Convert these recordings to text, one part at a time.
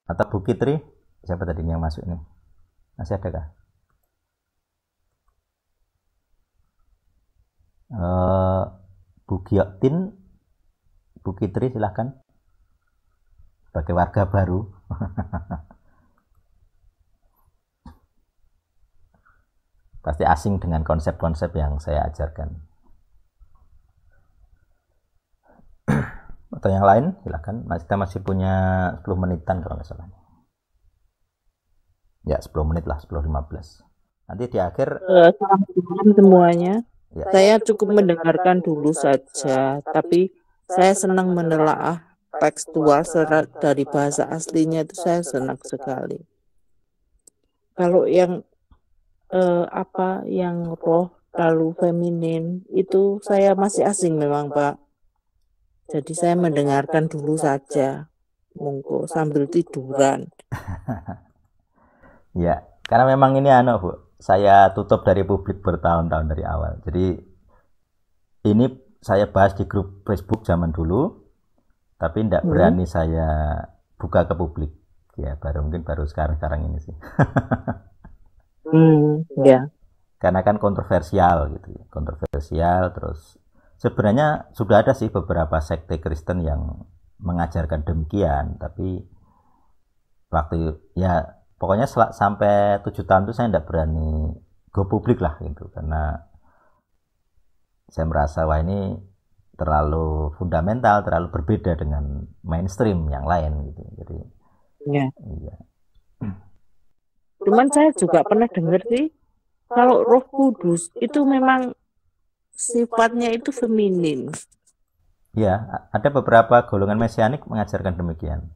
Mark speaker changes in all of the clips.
Speaker 1: Atau Bu Kitri, siapa tadi yang masuk ini? Masih ada kah? Bu Giotin, Bu Kitri silahkan sebagai warga baru. Pasti asing dengan konsep-konsep yang saya ajarkan. Atau yang lain silahkan. Kita masih punya 10 menitan kalau nggak salah. Ya 10 menit lah, 10-15. Nanti di akhir
Speaker 2: Selamat malam semuanya.
Speaker 1: ya.
Speaker 2: Saya cukup mendengarkan dulu saja, tapi saya senang menelaah tekstual serat dari bahasa aslinya itu saya senang sekali. Kalau yang yang roh lalu feminin itu saya masih asing memang Pak. Jadi saya mendengarkan dulu saja, monggo sambil tiduran.
Speaker 1: Ya, karena memang ini Bu, saya tutup dari publik bertahun-tahun dari awal. Jadi ini saya bahas di grup Facebook zaman dulu, tapi tidak berani saya buka ke publik. Ya, mungkin baru sekarang ini sih.
Speaker 2: Ya.
Speaker 1: Karena kan kontroversial gitu ya. Kontroversial terus sebenarnya sudah ada sih beberapa sekte Kristen yang mengajarkan demikian, tapi waktu ya pokoknya sampai 7 tahun itu saya tidak berani go publik lah gitu, karena saya merasa wah ini terlalu fundamental, terlalu berbeda dengan mainstream yang lain gitu. Jadi
Speaker 2: Ya.
Speaker 1: iya.
Speaker 2: Cuman saya juga pernah dengar sih, kalau Roh Kudus itu memang sifatnya itu feminin.
Speaker 1: Ya, ada beberapa golongan mesianik mengajarkan demikian.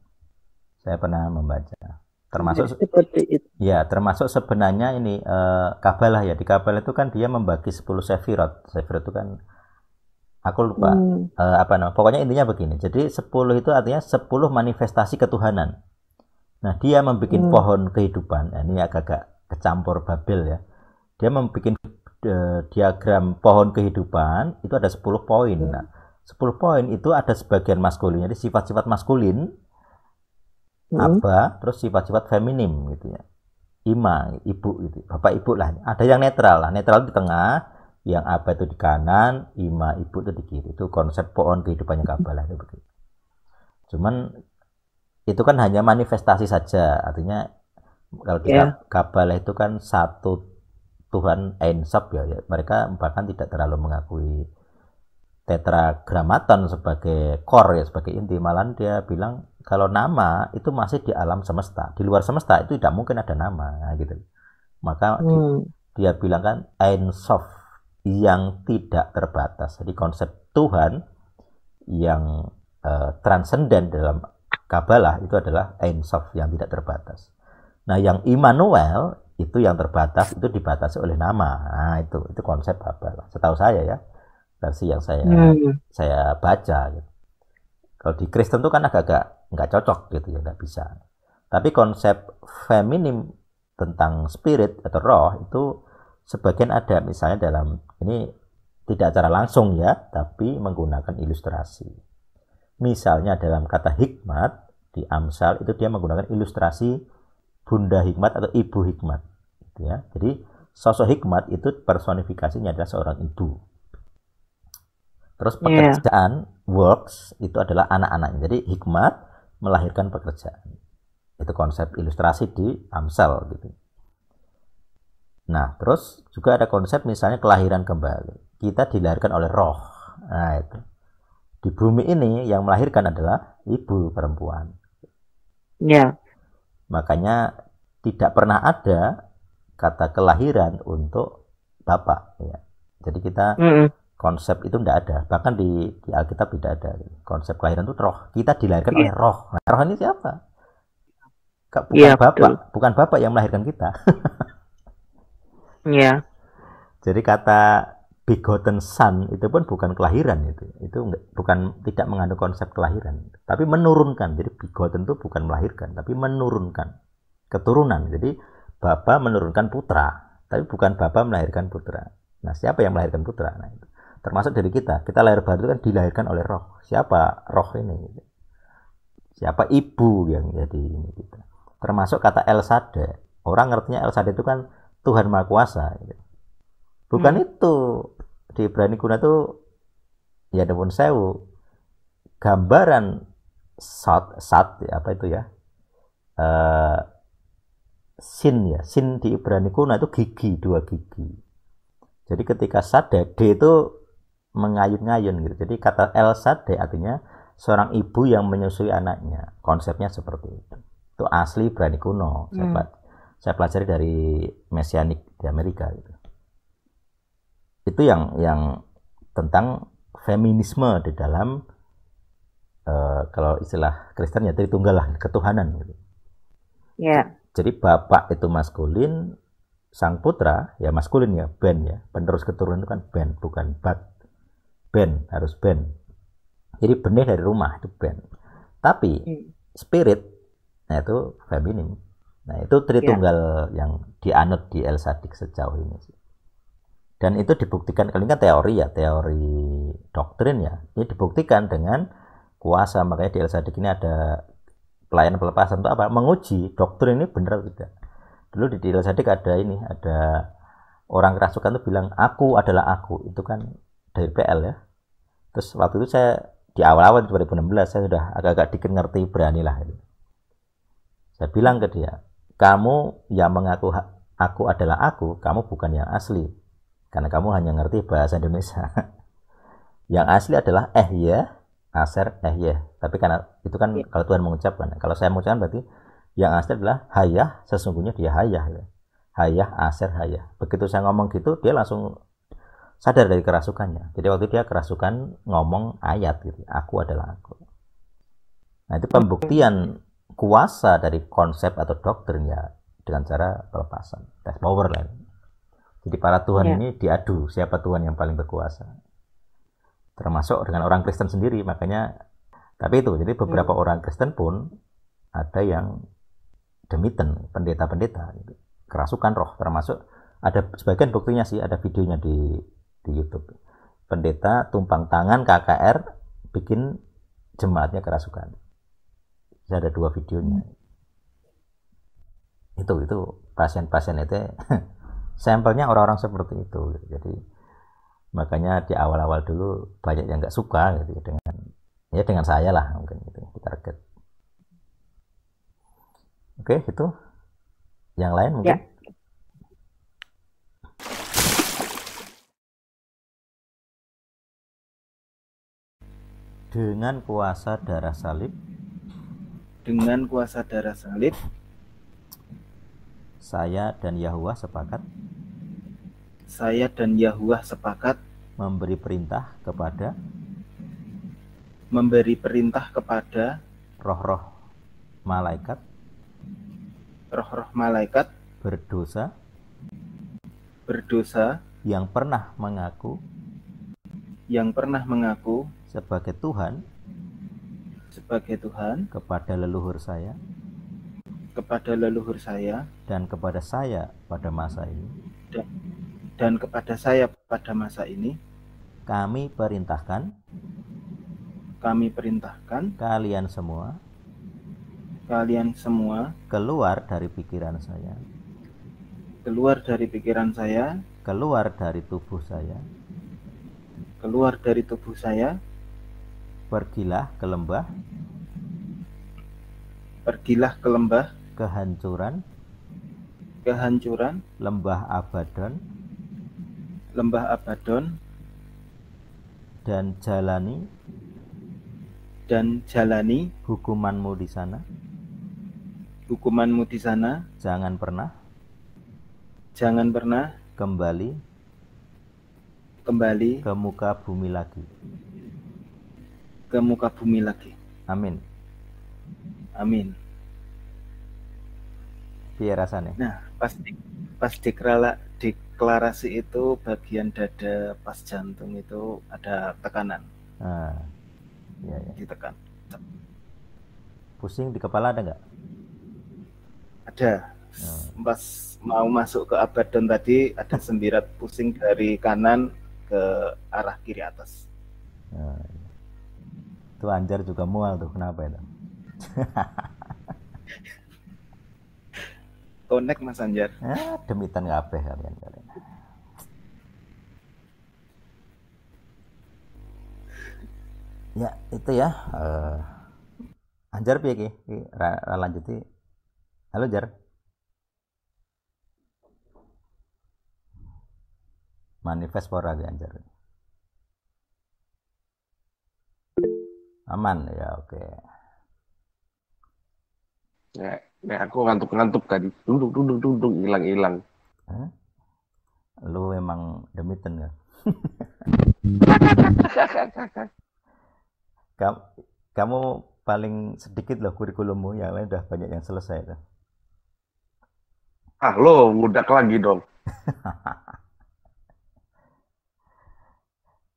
Speaker 1: Saya pernah membaca. Termasuk
Speaker 2: Seperti itu.
Speaker 1: ya, termasuk sebenarnya ini Kabalah ya. Di Kabalah itu kan dia membagi 10 sefirot. Sefirot itu kan aku lupa apa namanya. Pokoknya intinya begini. Jadi 10 itu artinya 10 manifestasi ketuhanan. Nah, dia membuat pohon kehidupan. Nah, ini agak-agak kecampur Babel ya. Dia membuat diagram pohon kehidupan itu ada 10 poin. Nah, 10 poin itu ada sebagian maskulin. Jadi sifat-sifat maskulin, aba, terus sifat-sifat feminim gitu ya. Ima, ibu gitu. Bapak ibu lah. Ada yang netral lah. Netral di tengah, yang aba itu di kanan, ima, ibu itu di kiri. Itu konsep pohon kehidupannya Kabalah itu begitu. Cuman itu kan hanya manifestasi saja. Artinya kalau di Kabalah itu kan satu Tuhan Ein Sof ya. Mereka bahkan tidak terlalu mengakui tetragramaton sebagai core ya, sebagai inti. Malah dia bilang kalau nama itu masih di alam semesta, di luar semesta itu tidak mungkin ada nama, nah, gitu. Maka dia bilang kan Ein Sof yang tidak terbatas. Jadi konsep Tuhan yang transenden dalam Kabalah itu adalah Ein Sof yang tidak terbatas. Nah, yang Immanuel itu yang terbatas, itu dibatasi oleh nama. Nah, itu konsep Kabalah. Setahu saya ya, versi yang saya baca gitu. Kalau di Kristen itu kan agak-agak nggak cocok gitu ya, nggak bisa. Tapi konsep feminim tentang spirit atau roh itu sebagian ada, misalnya dalam ini tidak secara langsung ya, tapi menggunakan ilustrasi. Misalnya dalam kata hikmat di Amsal itu dia menggunakan ilustrasi bunda hikmat atau ibu hikmat gitu ya. Jadi sosok hikmat itu personifikasinya adalah seorang ibu. Terus pekerjaan works itu adalah anak-anaknya. Jadi hikmat melahirkan pekerjaan. Itu konsep ilustrasi di Amsal gitu. Nah, terus juga ada konsep misalnya kelahiran kembali. Kita dilahirkan oleh roh. Nah, itu. Di bumi ini yang melahirkan adalah ibu perempuan.
Speaker 2: Ya.
Speaker 1: Makanya tidak pernah ada kata kelahiran untuk bapak ya. Jadi kita konsep itu tidak ada. Bahkan di Alkitab tidak ada. Konsep kelahiran itu roh. Kita dilahirkan oleh roh. Nah, roh ini siapa? Bukan bapak. Betul. Bukan bapak yang melahirkan kita.
Speaker 2: Ya.
Speaker 1: Jadi kata begotten son itu pun bukan kelahiran itu. Itu bukan, tidak mengandung konsep kelahiran. Tapi menurunkan. Jadi begotten itu bukan melahirkan. Tapi menurunkan. Keturunan. Jadi bapak menurunkan putra. Tapi bukan bapak melahirkan putra. Nah, siapa yang melahirkan putra? Nah, itu. Termasuk dari kita lahir baru itu kan dilahirkan oleh roh. Siapa roh ini? Siapa ibu yang jadi ini kita. Termasuk kata El Shaddai. Orang ngertinya El Shaddai itu kan Tuhan Maha Kuasa. Gitu. Bukan itu. Di Ibrani kuno itu ya dapun sewu. Gambaran sat apa itu ya? Sin ya. Sin di Ibrani kuno itu gigi, 2 gigi. Jadi ketika Shaddai, D itu mengayun-ngayun gitu. Jadi kata El Shaddai artinya seorang ibu yang menyusui anaknya. Konsepnya seperti itu. Itu asli Ibrani kuno. Saya pelajari dari Mesianik di Amerika gitu. Itu yang tentang feminisme di dalam kalau istilah Kristen ya Tritunggal lah, ketuhanan gitu.
Speaker 2: Ya.
Speaker 1: Jadi bapak itu maskulin, sang putra ya maskulin ya, ben ya. Penerus keturunan itu kan ben, bukan bat. Ben, harus ben. Jadi benih dari rumah itu ben. Tapi spirit nah itu feminim. Nah, itu Tritunggal yang dianut di El Shaddai sejauh ini sih. Dan itu dibuktikan, kali ini kan teori ya, teori doktrin ya. Ini dibuktikan dengan kuasa, makanya di El Shaddai ini ada pelayanan pelepasan untuk apa? Menguji doktrin ini benar atau tidak. Dulu di El Shaddai ada ini, ada orang kerasukan itu bilang aku adalah aku, itu kan dari PL ya. Terus waktu itu saya di awal-awal 2016 saya sudah agak-agak dikit ngerti berani lah. Saya bilang ke dia, kamu yang mengaku aku adalah aku, kamu bukan yang asli. Karena kamu hanya ngerti bahasa Indonesia. Yang asli adalah ya, aser ya. Tapi karena itu kan kalau Tuhan mengucapkan. Kalau saya mengucapkan berarti yang asli adalah hayah, sesungguhnya dia hayah. Hayah, aser, hayah. Begitu saya ngomong gitu, dia langsung sadar dari kerasukannya. Jadi waktu dia kerasukan ngomong ayat gitu. Aku adalah aku. Nah itu pembuktian kuasa dari konsep atau doktrin ya dengan cara pelepasan. Tes power lah. Jadi para Tuhan ini diadu siapa Tuhan yang paling berkuasa. Termasuk dengan orang Kristen sendiri, makanya tapi itu jadi beberapa orang Kristen pun ada yang demiten, pendeta-pendeta gitu. Kerasukan roh, termasuk ada sebagian buktinya sih, ada videonya di YouTube. Pendeta tumpang tangan KKR bikin jemaatnya kerasukan. Ada 2 videonya. Itu pasien-pasien itu sampelnya orang-orang seperti itu. Jadi makanya di awal-awal dulu banyak yang nggak suka gitu dengan saya lah mungkin gitu di target. Oke, itu yang lain mungkin. Dengan kuasa darah salib.
Speaker 3: Dengan kuasa darah salib.
Speaker 1: Saya dan Yahuwah sepakat.
Speaker 3: Saya dan Yahuwah sepakat.
Speaker 1: Memberi perintah kepada.
Speaker 3: Memberi perintah kepada.
Speaker 1: Roh-roh malaikat.
Speaker 3: Roh-roh malaikat.
Speaker 1: Berdosa.
Speaker 3: Berdosa.
Speaker 1: Yang pernah mengaku.
Speaker 3: Yang pernah mengaku.
Speaker 1: Sebagai Tuhan.
Speaker 3: Sebagai Tuhan.
Speaker 1: Kepada leluhur saya.
Speaker 3: Kepada leluhur saya.
Speaker 1: Dan kepada saya pada masa ini.
Speaker 3: Dan kepada saya pada masa ini.
Speaker 1: Kami perintahkan.
Speaker 3: Kami perintahkan.
Speaker 1: Kalian semua.
Speaker 3: Kalian semua.
Speaker 1: Keluar dari pikiran saya.
Speaker 3: Keluar dari pikiran saya.
Speaker 1: Keluar dari tubuh saya.
Speaker 3: Keluar dari tubuh saya.
Speaker 1: Pergilah ke lembah.
Speaker 3: Pergilah ke lembah.
Speaker 1: Kehancuran.
Speaker 3: Kehancuran.
Speaker 1: Lembah Abaddon.
Speaker 3: Lembah Abaddon.
Speaker 1: Dan jalani.
Speaker 3: Dan jalani.
Speaker 1: Hukumanmu di sana.
Speaker 3: Hukumanmu di sana.
Speaker 1: Jangan pernah.
Speaker 3: Jangan pernah.
Speaker 1: Kembali. Ke muka bumi lagi.
Speaker 3: Ke muka bumi lagi.
Speaker 1: Amin.
Speaker 3: Amin.
Speaker 1: Piye rasane?
Speaker 3: Nah, pas deklarasi itu bagian dada pas jantung itu ada tekanan.
Speaker 1: Ya.
Speaker 3: Ditekan.
Speaker 1: Pusing di kepala ada nggak?
Speaker 3: Ada. Pas mau masuk ke Abaddon tadi ada sembirat pusing dari kanan ke arah kiri atas.
Speaker 1: Itu Anjar juga mual tuh, kenapa itu?
Speaker 3: Connect Mas Anjar.
Speaker 1: Demitan kabeh kalian. Ya, itu ya. Anjar piye ki? Lanjuti. Halo Jar. Manifest pora ki Anjar. Aman ya, oke.
Speaker 4: Nah, aku ngantuk tadi. Duduk hilang.
Speaker 1: Lu emang demiten ya? Kamu paling sedikit loh kurikulummu, yang lain udah banyak yang selesai tuh.
Speaker 4: Lo ngudak lagi dong.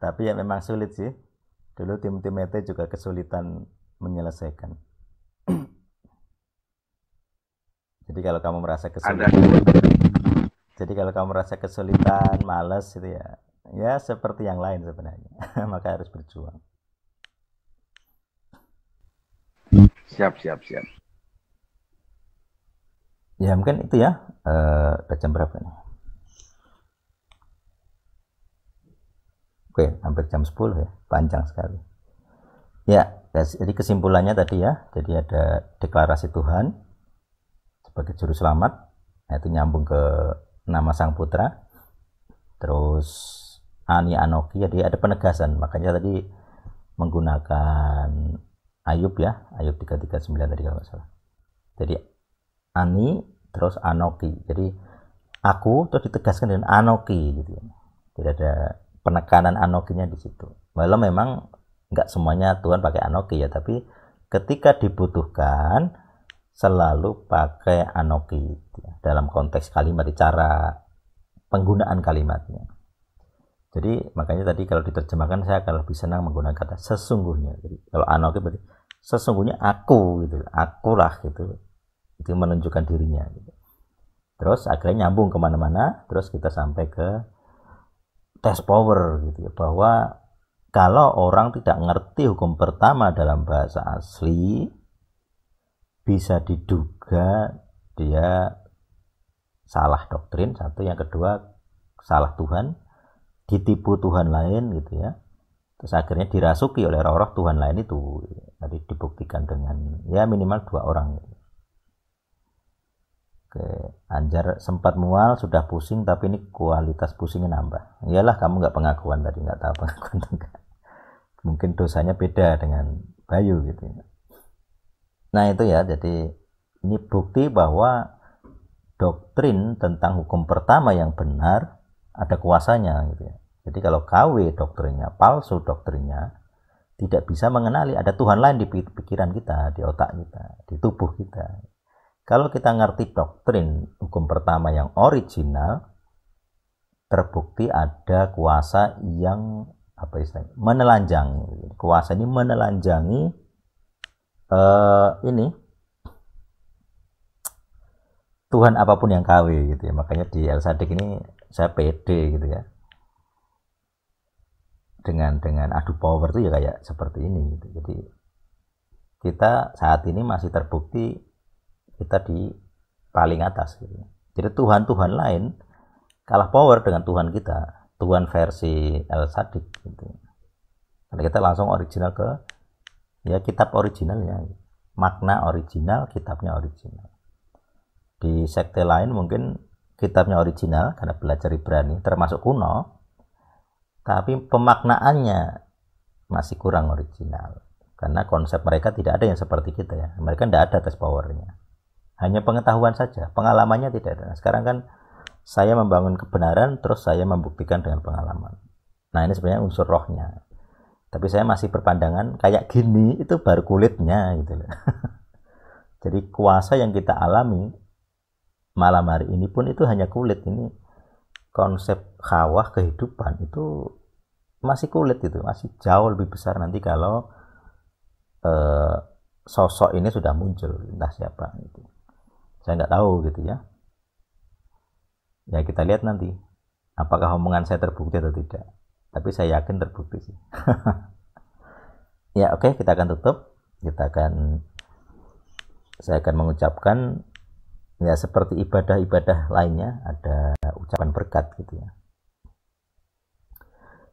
Speaker 1: Tapi ya memang sulit sih. Dulu tim-tim ET juga kesulitan menyelesaikan. Jadi kalau kamu merasa kesulitan, malas itu ya seperti yang lain sebenarnya. Maka harus berjuang.
Speaker 4: Siap.
Speaker 1: Ya mungkin itu ya. Udah jam berapa nih? Oke, hampir jam 10 ya. Panjang sekali. Ya, jadi kesimpulannya tadi ya. Jadi ada deklarasi Tuhan sebagai juru selamat. Nah, itu nyambung ke nama Sang Putra. Terus Ani Anoki, jadi ada penegasan. Makanya tadi menggunakan Ayub ya. Ayub 339 tadi kalau nggak salah. Jadi Ani terus Anoki. Jadi aku terus ditegaskan dengan Anoki gitu ya. Tidak ada penekanan Anokinya di situ. Walau memang nggak semuanya Tuhan pakai Anoki ya, tapi ketika dibutuhkan selalu pakai Anoki ya, dalam konteks kalimat, cara penggunaan kalimatnya. Jadi makanya tadi kalau diterjemahkan saya akan lebih senang menggunakan kata sesungguhnya. Jadi kalau Anoki berarti sesungguhnya aku gitu, akulah gitu. Itu menunjukkan dirinya gitu. Terus akhirnya nyambung kemana-mana, terus kita sampai ke test power gitu ya, bahwa kalau orang tidak ngerti hukum pertama dalam bahasa asli, bisa diduga dia salah doktrin, satu, yang kedua salah Tuhan, ditipu Tuhan lain gitu ya. Terus akhirnya dirasuki oleh roh-roh Tuhan lain itu. Tadi dibuktikan dengan ya minimal 2 orang gitu. Oke, Anjar sempat mual, sudah pusing, tapi ini kualitas pusingnya nambah. Iyalah, kamu nggak pengakuan tadi, nggak tahu pengakuan enggak. Mungkin dosanya beda dengan Bayu gitu. Nah itu ya, jadi ini bukti bahwa doktrin tentang hukum pertama yang benar ada kuasanya gitu ya. Jadi kalau KW doktrinnya, palsu doktrinnya, tidak bisa mengenali ada Tuhan lain di pikiran kita, di otak kita, di tubuh kita. Kalau kita ngerti doktrin hukum pertama yang original, terbukti ada kuasa yang menelanjangi. Kuasa ini menelanjangi ini Tuhan apapun yang KW gitu ya. Makanya di El Sadik ini saya pede gitu ya. Dengan adu power itu ya kayak seperti ini gitu. Jadi kita saat ini masih terbukti kita di paling atas gitu. Jadi Tuhan lain kalah power dengan Tuhan kita, Tuhan versi El Sadik gitu. Karena kita langsung original ke ya kitab originalnya, makna original, kitabnya original. Di sekte lain mungkin kitabnya original karena belajar Ibrani termasuk kuno, tapi pemaknaannya masih kurang original karena konsep mereka tidak ada yang seperti kita ya. Mereka tidak ada tes powernya, hanya pengetahuan saja, pengalamannya tidak ada. Nah, sekarang kan saya membangun kebenaran, terus saya membuktikan dengan pengalaman. Nah ini sebenarnya unsur rohnya, tapi saya masih berpandangan kayak gini itu baru kulitnya gitu loh. Jadi kuasa yang kita alami malam hari ini pun itu hanya kulit. Ini konsep khawah kehidupan itu masih kulit, itu masih jauh lebih besar nanti kalau sosok ini sudah muncul, entah siapa itu. Saya nggak tahu gitu ya. Ya kita lihat nanti apakah omongan saya terbukti atau tidak. Tapi saya yakin terbukti sih. Ya oke, kita akan tutup. Kita akan saya akan mengucapkan ya seperti ibadah-ibadah lainnya, ada ucapan berkat gitu ya.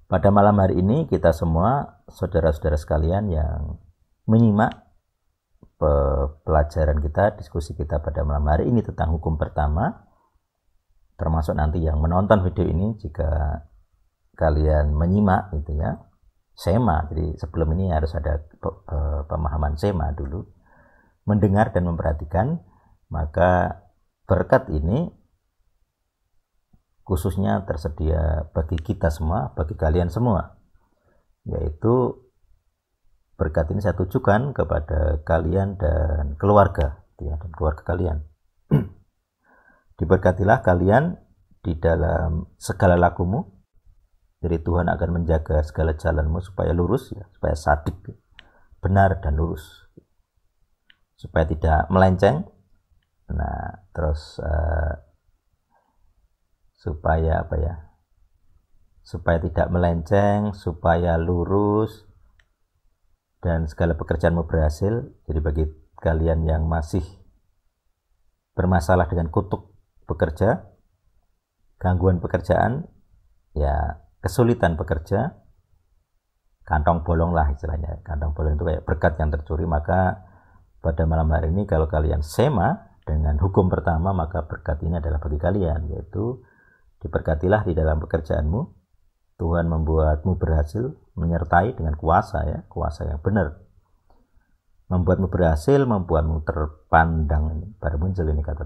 Speaker 1: Pada malam hari ini kita semua, saudara-saudara sekalian yang menyimak pelajaran kita, diskusi kita pada malam hari ini tentang hukum pertama, termasuk nanti yang menonton video ini, jika kalian menyimak gitu ya, sema, jadi sebelum ini harus ada pemahaman sema dulu, mendengar dan memperhatikan, maka berkat ini khususnya tersedia bagi kita semua, bagi kalian semua, yaitu berkat ini saya tujukan kepada kalian dan keluarga ya, dan keluarga kalian. Diberkatilah kalian di dalam segala lakumu, jadi Tuhan akan menjaga segala jalanmu supaya lurus ya, supaya sadik, benar dan lurus, supaya tidak melenceng. Nah, terus supaya apa ya, supaya tidak melenceng, supaya lurus, dan segala pekerjaanmu berhasil. Jadi bagi kalian yang masih bermasalah dengan kutuk bekerja, gangguan pekerjaan, ya kesulitan bekerja, kantong bolong lah istilahnya, kantong bolong itu kayak berkat yang tercuri, maka pada malam hari ini kalau kalian sema dengan hukum pertama, maka berkat ini adalah bagi kalian, yaitu diberkatilah di dalam pekerjaanmu, Tuhan membuatmu berhasil, menyertai dengan kuasa ya, kuasa yang benar, membuatmu berhasil, membuatmu terpandang. Ini baru muncul ini kata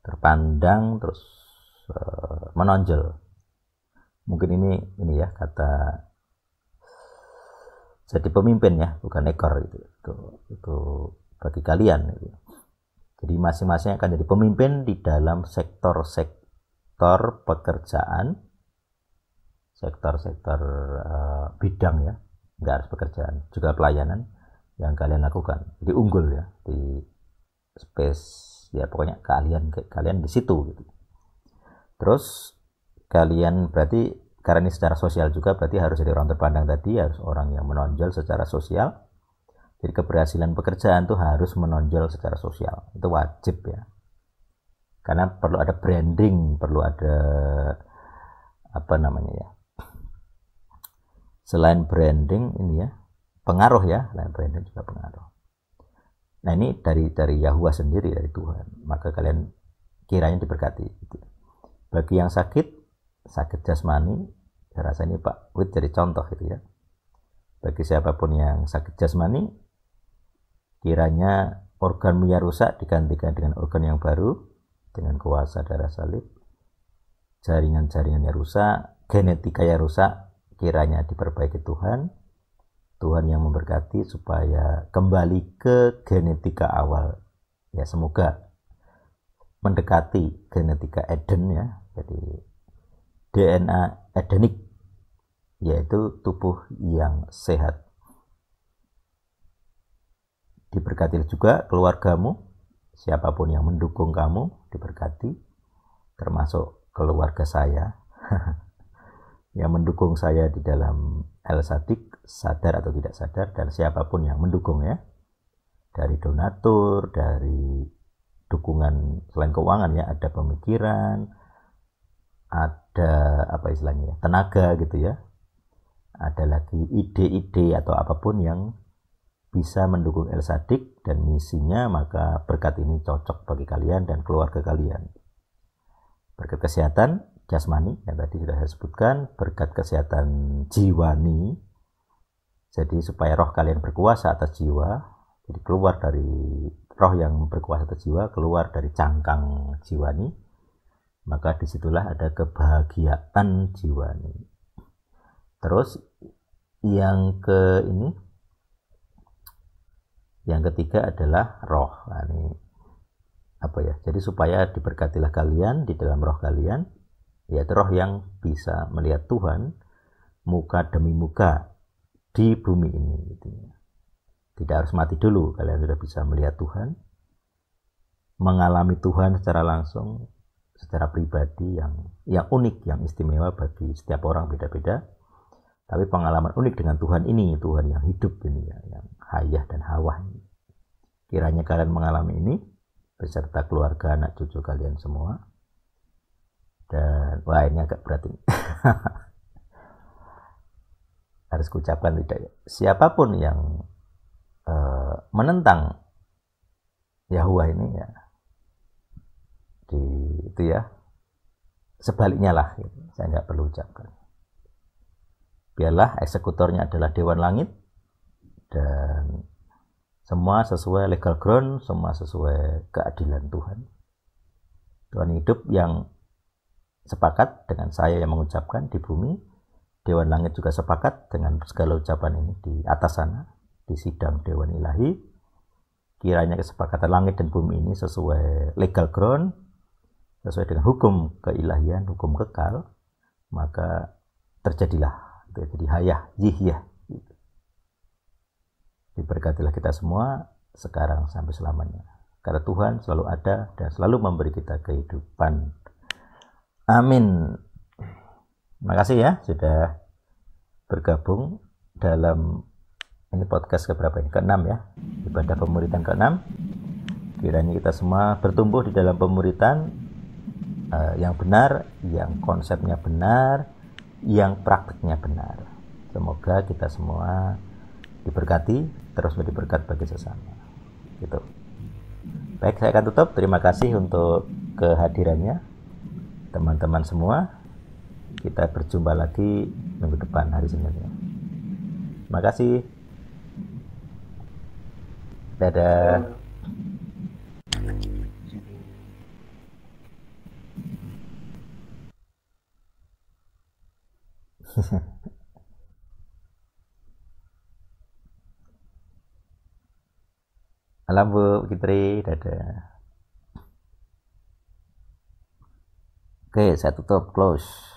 Speaker 1: terpandang terus menonjol. Mungkin ini ya kata jadi pemimpin ya, bukan ekor itu bagi kalian gitu. Jadi masing-masing akan jadi pemimpin di dalam sektor-sektor pekerjaan, sektor-sektor bidang ya, nggak harus pekerjaan, juga pelayanan yang kalian lakukan. Jadi unggul ya di space ya, pokoknya kalian di situ gitu. Terus kalian berarti karena ini secara sosial juga, berarti harus jadi orang terpandang tadi, harus orang yang menonjol secara sosial. Jadi keberhasilan pekerjaan tuh harus menonjol secara sosial, itu wajib ya. Karena perlu ada branding, perlu ada apa namanya ya, selain branding ini ya, pengaruh ya, selain branding juga pengaruh. Nah ini dari Yahuwah sendiri, dari Tuhan, maka kalian kiranya diberkati gitu. Bagi yang sakit jasmani, saya rasa ini Pak Wid jadi contoh gitu ya. Bagi siapapun yang sakit jasmani, kiranya organmu yang rusak digantikan dengan organ yang baru, dengan kuasa darah salib. Jaringan-jaringannya rusak, genetika yang rusak, kiranya diperbaiki Tuhan. Tuhan yang memberkati supaya kembali ke genetika awal. Ya semoga mendekati genetika Eden ya. Jadi DNA Edenik, yaitu tubuh yang sehat. Diberkati juga keluargamu, siapapun yang mendukung kamu diberkati, termasuk keluarga saya yang mendukung saya di dalam El Sadik, sadar atau tidak sadar, dan siapapun yang mendukung ya, dari donatur, dari dukungan selain keuangan ya, ada pemikiran, ada apa istilahnya ya, tenaga gitu ya, ada lagi ide-ide atau apapun yang bisa mendukung El Sadik dan misinya, maka berkat ini cocok bagi kalian dan keluarga kalian. Berkat kesehatan jasmani yang tadi sudah saya sebutkan, berkat kesehatan jiwani, jadi supaya roh kalian berkuasa atas jiwa, jadi keluar dari roh yang berkuasa atas jiwa, keluar dari cangkang jiwani, maka disitulah ada kebahagiaan jiwani. Terus yang ketiga adalah roh. Nah, ini apa ya? Jadi supaya diberkatilah kalian di dalam roh kalian, yaitu roh yang bisa melihat Tuhan muka demi muka di bumi ini gitu. Tidak harus mati dulu, kalian sudah bisa melihat Tuhan, mengalami Tuhan secara langsung, secara pribadi yang unik, yang istimewa bagi setiap orang, beda-beda. Tapi pengalaman unik dengan Tuhan ini, Tuhan yang hidup ini ya, yang hayah dan hawah ini, Kiranya kalian mengalami ini beserta keluarga, anak cucu kalian semua. Dan wah, ini agak berat ini. Harus kuucapkan tidak ya. Siapapun yang menentang Yahuwah ini ya, itu ya, sebaliknya lah. Gitu. Saya nggak perlu ucapkan. Biarlah eksekutornya adalah Dewan Langit dan semua sesuai legal ground, semua sesuai keadilan Tuhan. Tuhan hidup yang sepakat dengan saya yang mengucapkan di bumi. Dewan Langit juga sepakat dengan segala ucapan ini di atas sana, di sidang Dewan Ilahi. Kiranya kesepakatan langit dan bumi ini sesuai legal ground, sesuai dengan hukum keilahian, hukum kekal, maka terjadilah. Jadi hayah, yihyah. Gitu. Diberkatilah kita semua sekarang sampai selamanya. Karena Tuhan selalu ada dan selalu memberi kita kehidupan. Amin. Terima kasih ya sudah bergabung dalam ini podcast keberapa ini? Ke-6 ya. Ibadah pemuritan ke-6. Kiranya kita semua bertumbuh di dalam pemuritan yang benar, yang konsepnya benar, yang prakteknya benar. Semoga kita semua diberkati, terus menjadi berkat bagi sesama. Gitu. Baik, saya akan tutup. Terima kasih untuk kehadirannya teman-teman semua. Kita berjumpa lagi minggu depan hari Senin. Terima kasih. Dadah. Malam Bu Fitri, dadah. Oke, saya tutup, close.